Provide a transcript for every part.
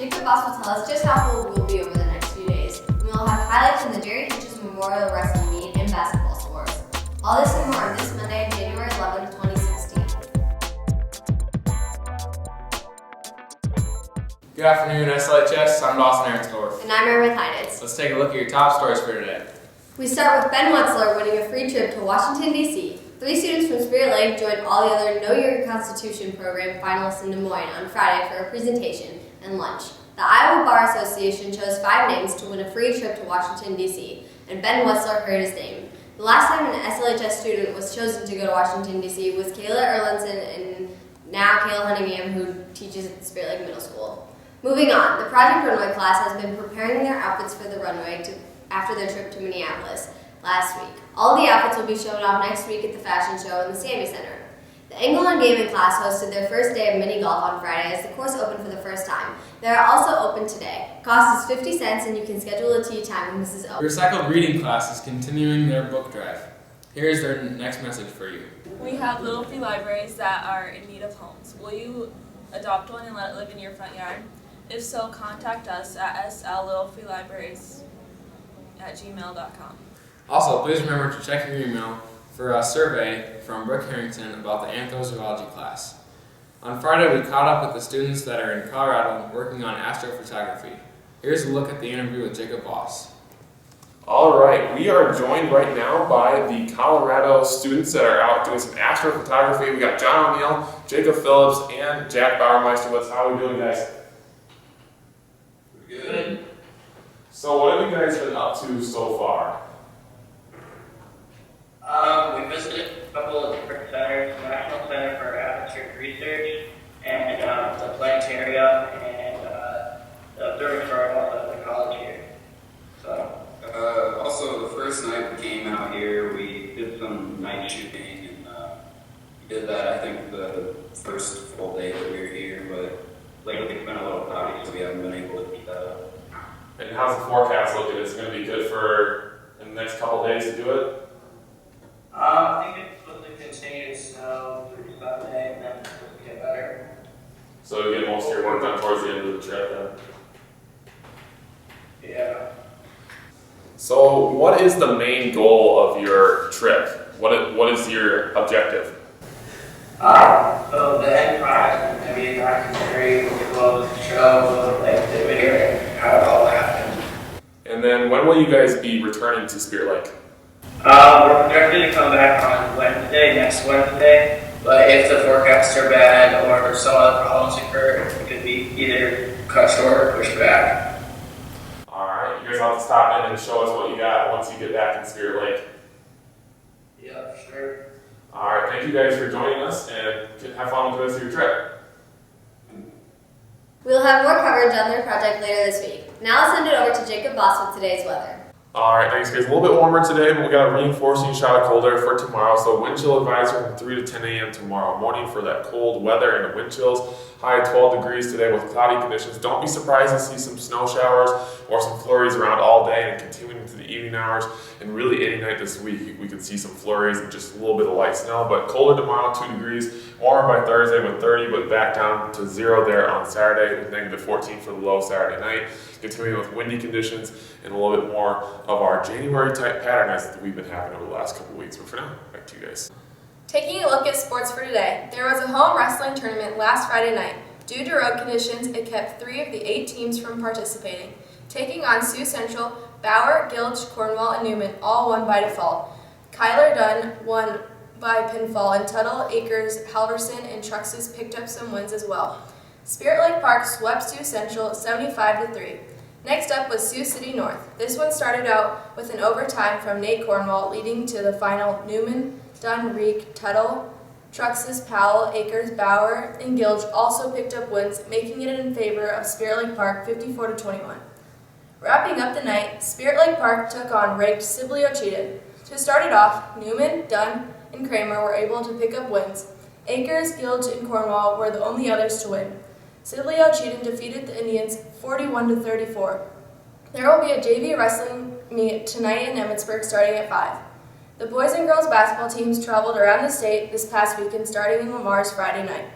Jacob Boss will tell us just how cool we'll be over the next few days. And we'll have highlights from the Jerry Hitchens Memorial Wrestling Meet and basketball scores. All this and more this Monday, January 11th, 2016. Good afternoon, SLHS. I'm Dawson Aaronsdorf. And I'm Meredith Heinitz. Let's take a look at your top stories for today. We start with Ben Wetzler winning a free trip to Washington, D.C. 3 students from Spirit Lake joined all the other Know Your Constitution program finalists in Des Moines on Friday for a presentation and lunch. The Iowa Bar Association chose 5 names to win a free trip to Washington, D.C., and Ben Wetzler heard his name. The last time an SLHS student was chosen to go to Washington, D.C. was Kayla Erlinson and now Kayla Hunningham, who teaches at the Spirit Lake Middle School. Moving on, the Project Runway class has been preparing their outfits for the runway after their trip to Minneapolis last week. All the outfits will be shown off next week at the fashion show in the Sammy Center. The Angle and Gaming class hosted their first day of mini golf on Friday as the course opened for the first time. They are also open today. Cost is 50 cents and you can schedule a tea time with Mrs. O. The Recycled Reading class is continuing their book drive. Here is their next message for you. We have little free libraries that are in need of homes. Will you adopt one and let it live in your front yard? If so, contact us at slittlefreelibraries@gmail.com. Also, please remember to check your email for a survey from Brooke Harrington about the anthrozoology class. On Friday, we caught up with the students that are in Colorado working on astrophotography. Here's a look at the interview with Jacob Boss. All right, we are joined right now by the Colorado students that are out doing some astrophotography. We got John O'Neill, Jacob Phillips, and Jack Bauermeister. How are we doing, guys? Good. So what have you guys been up to so far? We visited a couple of different centers, the National Center for Atmospheric Research, and the planetarium, and the observatory at the college here. So. Also, the first night we came out here, we did some night shooting, and we did that, I think, the first full day that we were here, but lately it's been a little cloudy, so we haven't been able to keep that up. And how's the forecast looking? Is it going to be good for in the next couple of days to do it? I think it's supposed to continue to snow through Sunday, and then it's supposed to get better. So you get most of your work done towards the end of the trip then? Yeah. So what is the main goal of your trip? What is your objective? So the end product is going to be a documentary which will show like the video and how it all happened. And then when will you guys be returning to Spirit Lake? We're projected to come back on next Wednesday, but if the forecasts are bad or some other problems occur, it could be either cut short or pushed back. Alright, you guys have to stop in and show us what you got once you get back in Spirit Lake. Yeah, for sure. Alright, thank you guys for joining us and have fun with the rest of your trip. We'll have more coverage on their project later this week. Now I'll send it over to Jacob Boss with today's weather. Alright, thanks guys. A little bit warmer today, but we got a reinforcing shot of cold air for tomorrow. So wind chill advisory from 3 to 10 a.m. tomorrow morning for that cold weather and the wind chills. High 12 degrees today with cloudy conditions. Don't be surprised to see some snow showers or some flurries around all day and continuing into the evening hours. And really any night this week, we could see some flurries and just a little bit of light snow. But colder tomorrow, 2 degrees. Warmer by Thursday with 30, but back down to 0 there on Saturday with negative 14 for the low Saturday night. Continuing with windy conditions and a little bit more of our January type pattern as we've been having over the last couple of weeks. But for now, back to you guys. Taking a look at sports for today, there was a home wrestling tournament last Friday night. Due to road conditions, it kept 3 of the 8 teams from participating. Taking on Sioux Central, Bauer, Gilch, Cornwall, and Newman all won by default. Kyler Dunn won by pinfall, and Tuttle, Akers, Halverson, and Truxes picked up some wins as well. Spirit Lake Park swept Sioux Central 75-3. Next up was Sioux City North. This one started out with an overtime from Nate Cornwall, leading to the final. Newman, Dunn, Reek, Tuttle, Truxes, Powell, Akers, Bauer, and Gilge also picked up wins, making it in favor of Spirit Lake Park 54-21. Wrapping up the night, Spirit Lake Park took on ranked Sibley Cheatham. To start it off, Newman, Dunn, and Kramer were able to pick up wins. Akers, Gilge, and Cornwall were the only others to win. Sibley Cheatham defeated the Indians 41-34. There will be a JV wrestling meet tonight in Emmitsburg starting at 5. The boys and girls basketball teams traveled around the state this past weekend starting in Lamar's Friday night.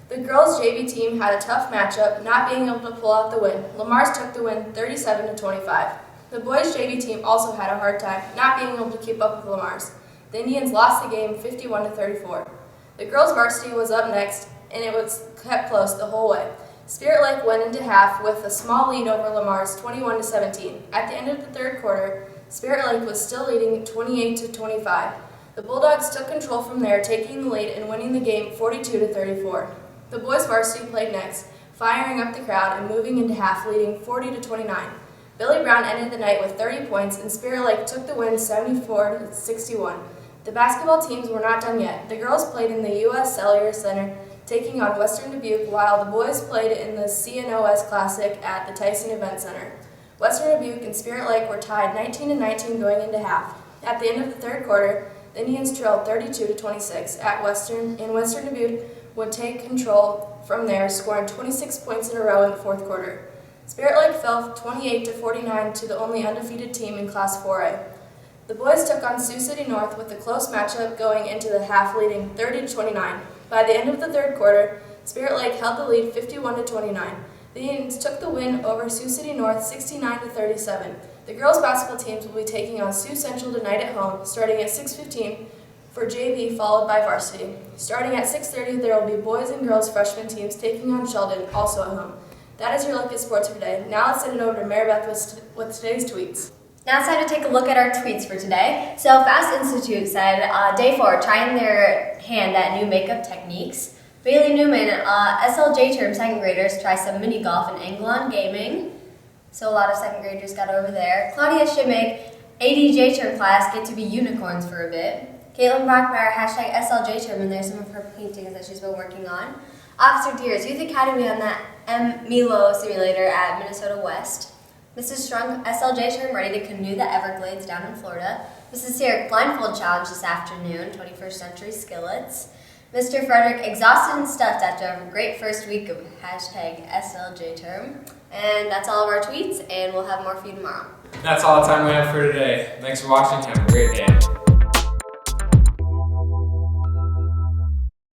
The girls' JV team had a tough matchup, not being able to pull out the win. Lamar's took the win 37-25. The boys' JV team also had a hard time, not being able to keep up with Lamar's. The Indians lost the game 51-34. The girls' varsity was up next, and it was kept close the whole way. Spirit Lake went into half with a small lead over Lamar's 21-17. At the end of the third quarter, Spirit Lake was still leading 28-25. The Bulldogs took control from there, taking the lead and winning the game 42-34. The boys' varsity played next, firing up the crowd and moving into half, leading 40-29. Billy Brown ended the night with 30 points, and Spirit Lake took the win 74-61. The basketball teams were not done yet. The girls played in the U.S. Cellular Center, taking on Western Dubuque, while the boys played in the CNOS Classic at the Tyson Event Center. Western Dubuque and Spirit Lake were tied 19-19 going into half. At the end of the third quarter, the Indians trailed 32-26 at Western, and Western Dubuque would take control from there, scoring 26 points in a row in the fourth quarter. Spirit Lake fell 28-49 to the only undefeated team in Class 4A. The boys took on Sioux City North with a close matchup going into the half, leading 30-29. By the end of the third quarter, Spirit Lake held the lead 51-29. The Indians took the win over Sioux City North 69-37. The girls' basketball teams will be taking on Sioux Central tonight at home, starting at 6:15 for JV, followed by varsity. Starting at 6:30, there will be boys and girls freshman teams taking on Sheldon, also at home. That is your look at sports for today. Now let's send it over to Maribeth with today's tweets. Now it's time to take a look at our tweets for today. So Fast Institute said, day 4, trying their hand at new makeup techniques. Bailey Newman, SLJ term second graders try some mini golf and Anglon gaming. So a lot of second graders got over there. Claudia Shimmick, ADJ term class get to be unicorns for a bit. Caitlin Brockmeyer, hashtag SLJ term, and there's some of her paintings that she's been working on. Officer Deers, Youth Academy on that Milo simulator at Minnesota West. Mrs. Strunk, SLJ term, ready to canoe the Everglades down in Florida. Mrs. Searick, blindfold challenge this afternoon, 21st century skillets. Mr. Frederick, exhausted and stuffed after a great first week of hashtag SLJ term. And that's all of our tweets, and we'll have more for you tomorrow. That's all the time we have for today. Thanks for watching. Have a great day.